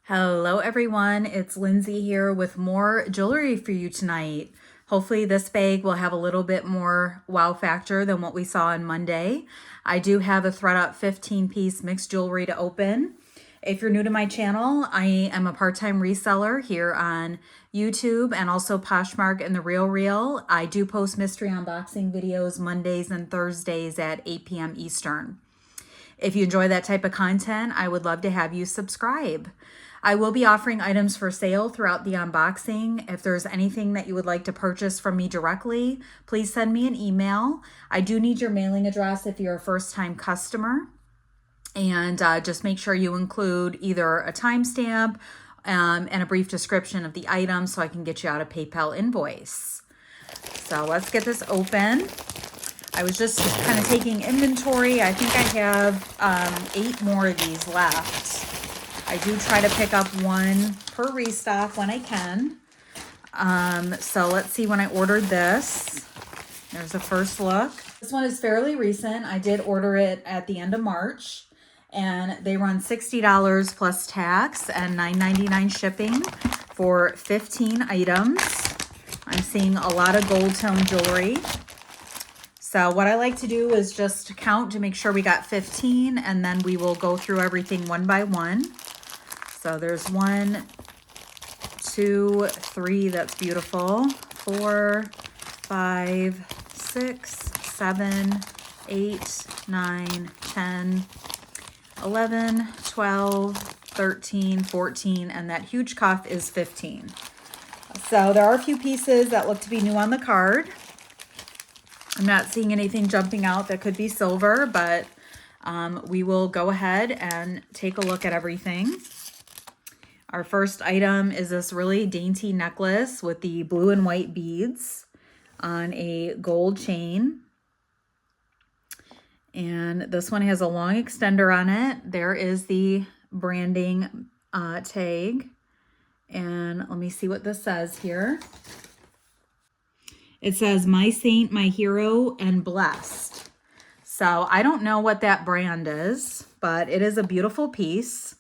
Hello everyone, it's Lindsay here with more jewelry for you tonight. Hopefully this bag will have a little bit more wow factor than what we saw on Monday. I do have a Thredup 15-piece mixed jewelry to open. If you're new to my channel, I am a part-time reseller here on YouTube and also Poshmark and The Real Real. I do post mystery unboxing videos Mondays and Thursdays at 8 p.m. Eastern. If you enjoy that type of content, I would love to have you subscribe. I will be offering items for sale throughout the unboxing. If there's anything that you would like to purchase from me directly, please send me an email. I do need your mailing address if you're a first-time customer. And just make sure you include either a timestamp and a brief description of the item so I can get you out a PayPal invoice. So let's get this open. I was just kind of taking inventory. I think I have 8 more of these left. I do try to pick up one per restock when I can. So let's see when I ordered this. There's a first look. This one is fairly recent. I did order it at the end of March, and they run $60 plus tax and $9.99 shipping for 15 items. I'm seeing a lot of gold tone jewelry. So what I like to do is just count to make sure we got 15, and then we will go through everything one by one. So there's 1, 2, 3, that's beautiful, 4, 5, 6, 7, 8, 9, 10, 11, 12, 13, 14, and that huge cuff is 15. So there are a few pieces that look to be new on the card. I'm not seeing anything jumping out that could be silver, but we will go ahead and take a look at everything. Our first item is this really dainty necklace with the blue and white beads on a gold chain. And this one has a long extender on it. There is the branding tag. And let me see what this says here. It says, "My Saint, My Hero, and Blessed." So I don't know what that brand is, but it is a beautiful piece.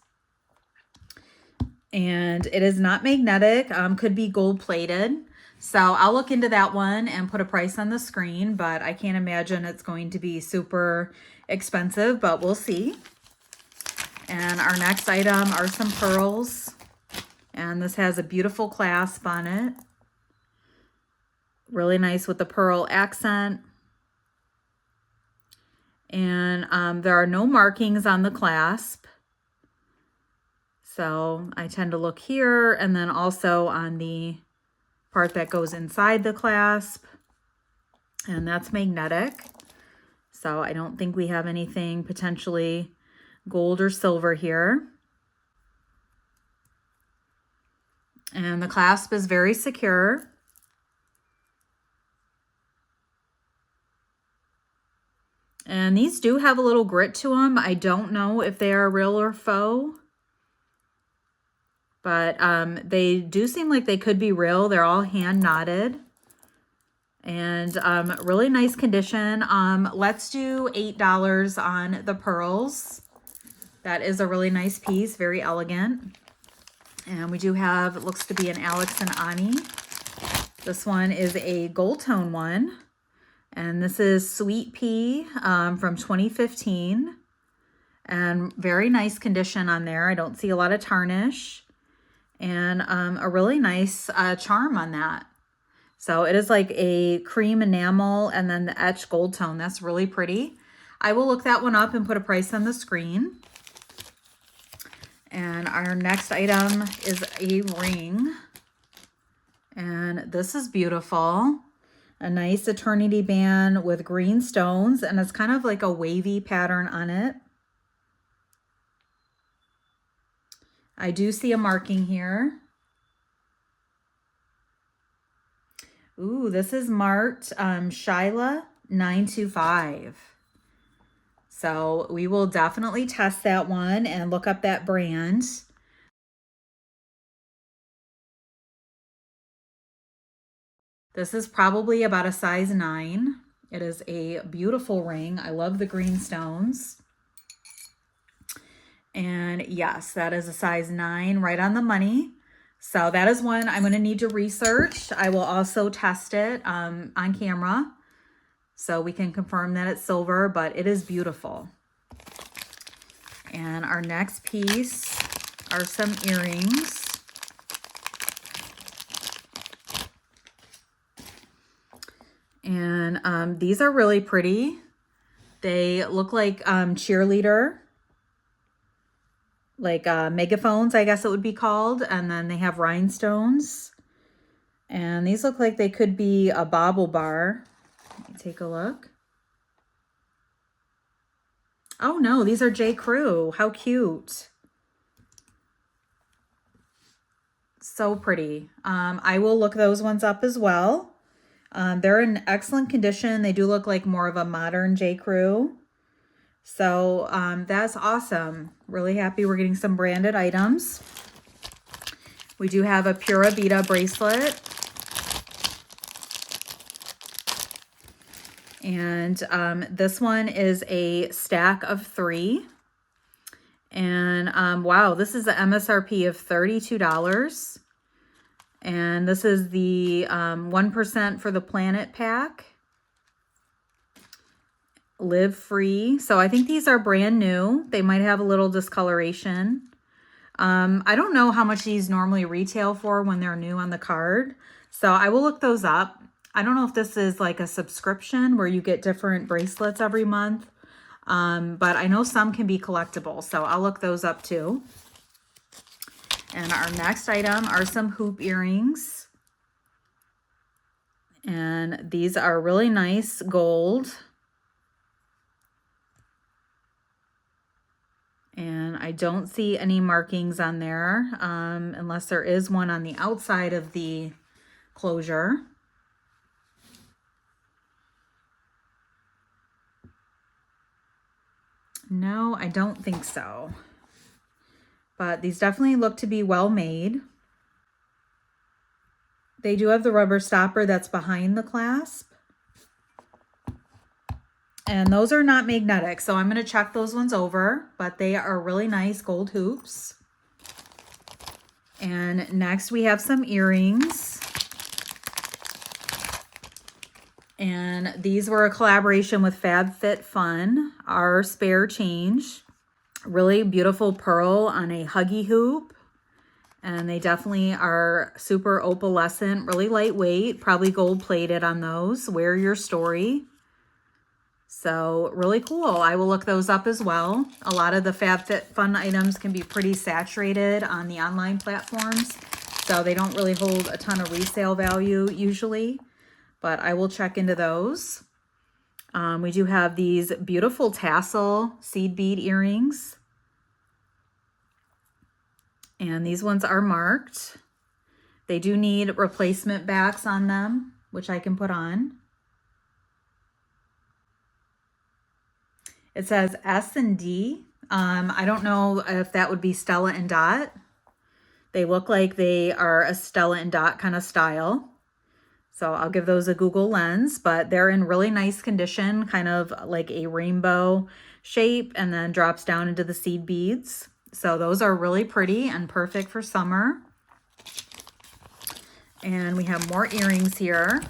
And it is not magnetic, could be gold plated. So I'll look into that one and put a price on the screen, but I can't imagine it's going to be super expensive, but we'll see. And our next item are some pearls. And this has a beautiful clasp on it. Really nice with the pearl accent. And there are no markings on the clasp. So I tend to look here and then also on the part that goes inside the clasp. And that's magnetic. So I don't think we have anything potentially gold or silver here. And the clasp is very secure. And these do have a little grit to them. I don't know if they are real or faux. But they do seem like they could be real. They're all hand knotted. And really nice condition. Let's do $8 on the pearls. That is a really nice piece. Very elegant. And we do have, it looks to be an Alex and Ani. This one is a gold tone one. And this is Sweet Pea from 2015. And very nice condition on there. I don't see a lot of tarnish. And a really nice charm on that. So it is like a cream enamel and then the etched gold tone. That's really pretty. I will look that one up and put a price on the screen. And our next item is a ring. And this is beautiful. A nice eternity band with green stones. And it's kind of like a wavy pattern on it. I do see a marking here. Ooh, this is marked Shyla 925. So we will definitely test that one and look up that brand. This is probably about a size 9. It is a beautiful ring. I love the green stones. And yes, that is a size 9, right on the money. So that is one I'm going to need to research. I will also test it on camera so we can confirm that it's silver, but it is beautiful. And our next piece are some earrings. And these are really pretty. They look like cheerleader, like megaphones, I guess it would be called. And then they have rhinestones. And these look like they could be a bauble bar. Let me take a look. Oh no, these are J. Crew. How cute. So pretty. I will look those ones up as well. They're in excellent condition. They do look like more of a modern J. Crew. So that's awesome. Really happy we're getting some branded items. We do have a Pura Vida bracelet. And this one is a stack of 3. And wow, this is the MSRP of $32. And this is the 1% for the Planet Pack. Live Free. So I think these are brand new. They might have a little discoloration. I don't know how much these normally retail for when they're new on the card. So I will look those up. I don't know if this is like a subscription where you get different bracelets every month. But I know some can be collectible. So I'll look those up too. And our next item are some hoop earrings. And these are really nice gold. And I don't see any markings on there, unless there is one on the outside of the closure. No, I don't think so. But these definitely look to be well made. They do have the rubber stopper that's behind the clasp. And those are not magnetic, so I'm going to check those ones over, but they are really nice gold hoops. And next we have some earrings. And these were a collaboration with FabFitFun, our spare change. Really beautiful pearl on a huggy hoop. And they definitely are super opalescent, really lightweight, probably gold plated on those. Wear your story. So really cool. I will look those up as well. A lot of the FabFitFun items can be pretty saturated on the online platforms, so they don't really hold a ton of resale value usually, but I will check into those. We do have these beautiful tassel seed bead earrings. And these ones are marked. They do need replacement backs on them, which I can put on. It says S and D. I don't know if that would be Stella and Dot. They look like they are a Stella and Dot kind of style. So I'll give those a Google lens, but they're in really nice condition, kind of like a rainbow shape, and then drops down into the seed beads. So those are really pretty and perfect for summer. And we have more earrings here.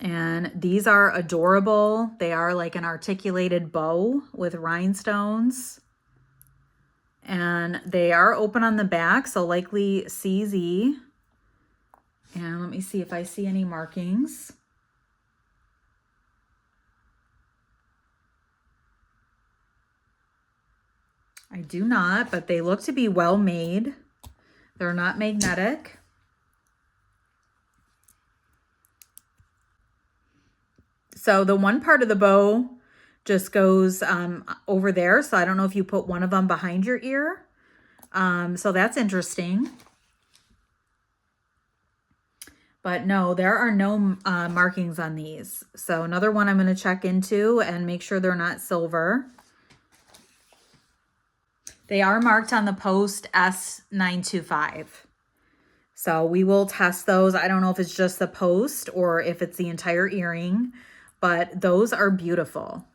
And these are adorable. They are like an articulated bow with rhinestones. And they are open on the back, so likely CZ. And let me see if I see any markings. I do not, but they look to be well made. They're not magnetic. So the one part of the bow just goes over there. So I don't know if you put one of them behind your ear. So that's interesting. But no, there are no markings on these. So another one I'm going to check into and make sure they're not silver. They are marked on the Post S925. So we will test those. I don't know if it's just the post or if it's the entire earring, but those are beautiful.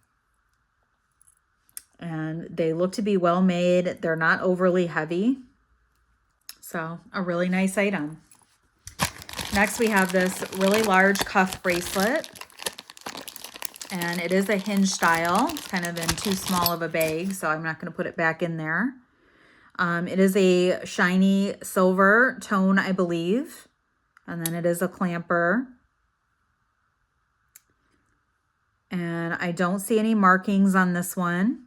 And they look to be well made. They're not overly heavy. So a really nice item. Next, we have this really large cuff bracelet. And it is a hinge style, kind of in too small of a bag, so I'm not going to put it back in there. It is a shiny silver tone, I believe. And then it is a clamper. And I don't see any markings on this one.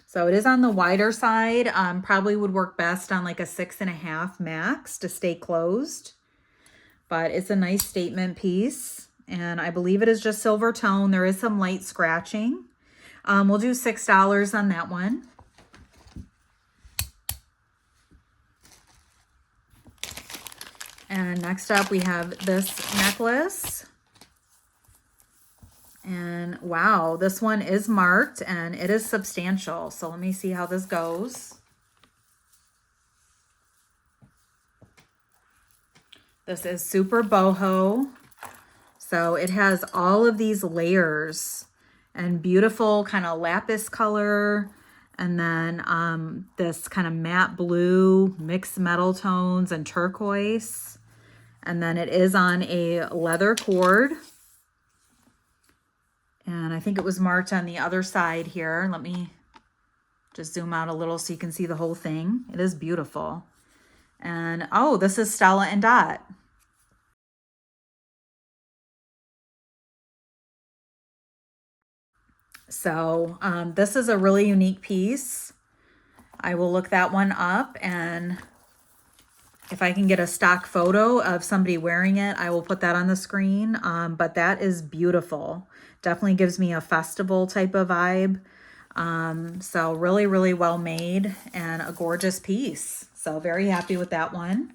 So it is on the wider side. Probably would work best on like a 6.5 max to stay closed. But it's a nice statement piece. And I believe it is just silver tone. There is some light scratching. We'll do $6 on that one. And next up we have this necklace. And wow, this one is marked and it is substantial. So let me see how this goes. This is super boho. So it has all of these layers and beautiful kind of lapis color. And then this kind of matte blue, mixed metal tones and turquoise. And then it is on a leather cord. And I think it was marked on the other side here. Let me just zoom out a little so you can see the whole thing. It is beautiful. And oh, this is Stella and Dot. So this is a really unique piece. I will look that one up, and if I can get a stock photo of somebody wearing it, I will put that on the screen. But that is beautiful. Definitely gives me a festival type of vibe. So really, really well made and a gorgeous piece. So very happy with that one.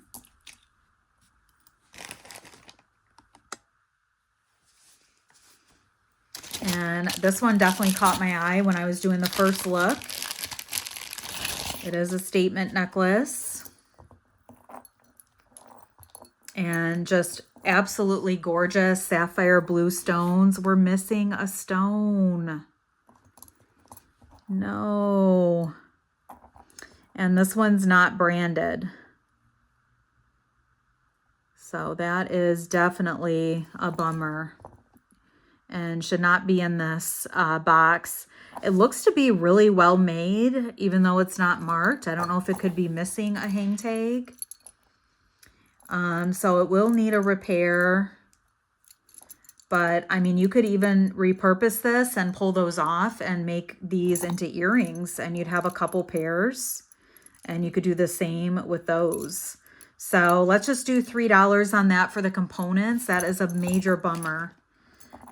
And this one definitely caught my eye when I was doing the first look. It is a statement necklace. And just absolutely gorgeous sapphire blue stones. We're missing a stone. No. And this one's not branded. So that is definitely a bummer and should not be in this box. It looks to be really well made, even though it's not marked. I don't know if it could be missing a hang tag. So it will need a repair. But I mean, you could even repurpose this and pull those off and make these into earrings, and you'd have a couple pairs, and you could do the same with those. So let's just do $3 on that for the components. That is a major bummer.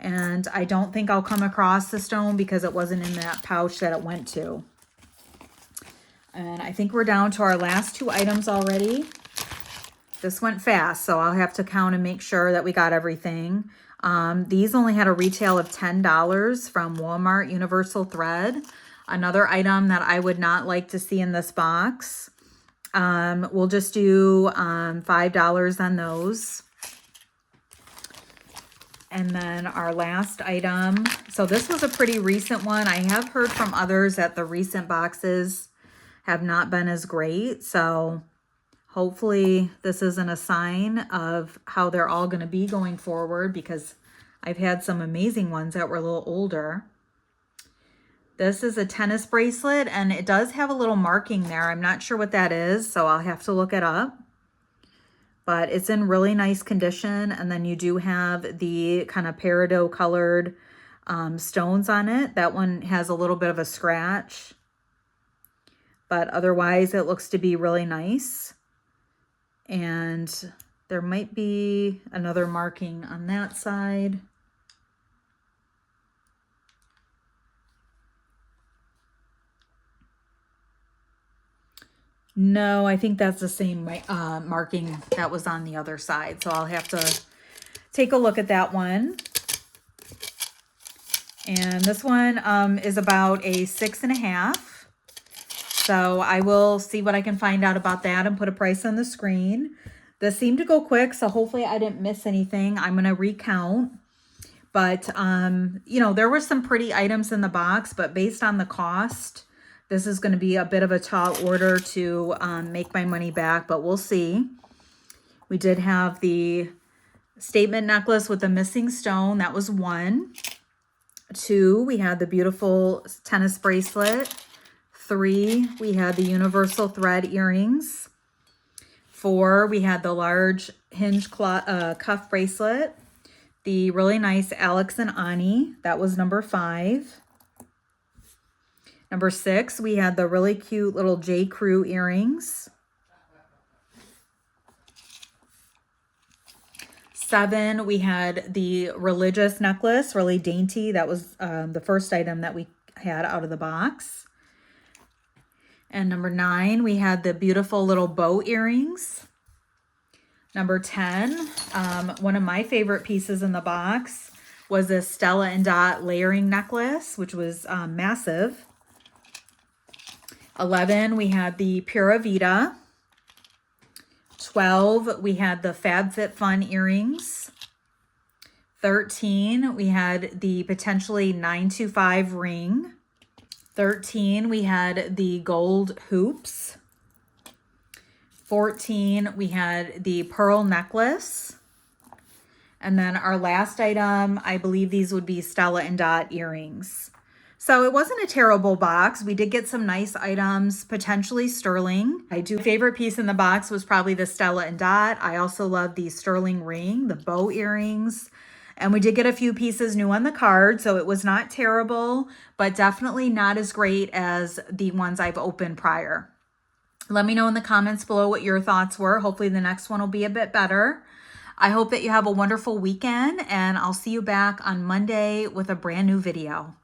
And I don't think I'll come across the stone because it wasn't in that pouch that it went to. And I think we're down to our last two items already. This went fast, so I'll have to count and make sure that we got everything. These only had a retail of $10 from Walmart Universal Thread. Another item that I would not like to see in this box. We'll just do $5 on those. And then our last item. So this was a pretty recent one. I have heard from others that the recent boxes have not been as great. So hopefully this isn't a sign of how they're all going to be going forward, because I've had some amazing ones that were a little older. This is a tennis bracelet, and it does have a little marking there. I'm not sure what that is, so I'll have to look it up. But it's in really nice condition. And then you do have the kind of peridot colored stones on it. That one has a little bit of a scratch. But otherwise, it looks to be really nice. And there might be another marking on that side. No, I think that's the same marking that was on the other side. So I'll have to take a look at that one. And this one is about a 6.5. So I will see what I can find out about that and put a price on the screen. This seemed to go quick, so hopefully I didn't miss anything. I'm going to recount. But, you know, there were some pretty items in the box, but based on the cost, this is going to be a bit of a tall order to make my money back, but we'll see. We did have the statement necklace with the missing stone. That was 1. 2, we had the beautiful tennis bracelet. 3, we had the universal thread earrings. 4, we had the large hinge cuff bracelet. The really nice Alex and Ani, that was number 5. Number 6, we had the really cute little J. Crew earrings. 7, we had the religious necklace, really dainty. That was the first item that we had out of the box. And number 9, we had the beautiful little bow earrings. Number 10, one of my favorite pieces in the box was this Stella and Dot layering necklace, which was massive. 11, we had the Pura Vida. 12, we had the FabFitFun earrings. 13, we had the potentially 925 ring. 13, we had the gold hoops. 14, we had the pearl necklace. And then our last item, I believe these would be Stella and Dot earrings. So it wasn't a terrible box. We did get some nice items, potentially sterling. My favorite piece in the box was probably the Stella and Dot. I also love the sterling ring, the bow earrings. And we did get a few pieces new on the card, so it was not terrible, but definitely not as great as the ones I've opened prior. Let me know in the comments below what your thoughts were. Hopefully the next one will be a bit better. I hope that you have a wonderful weekend, and I'll see you back on Monday with a brand new video.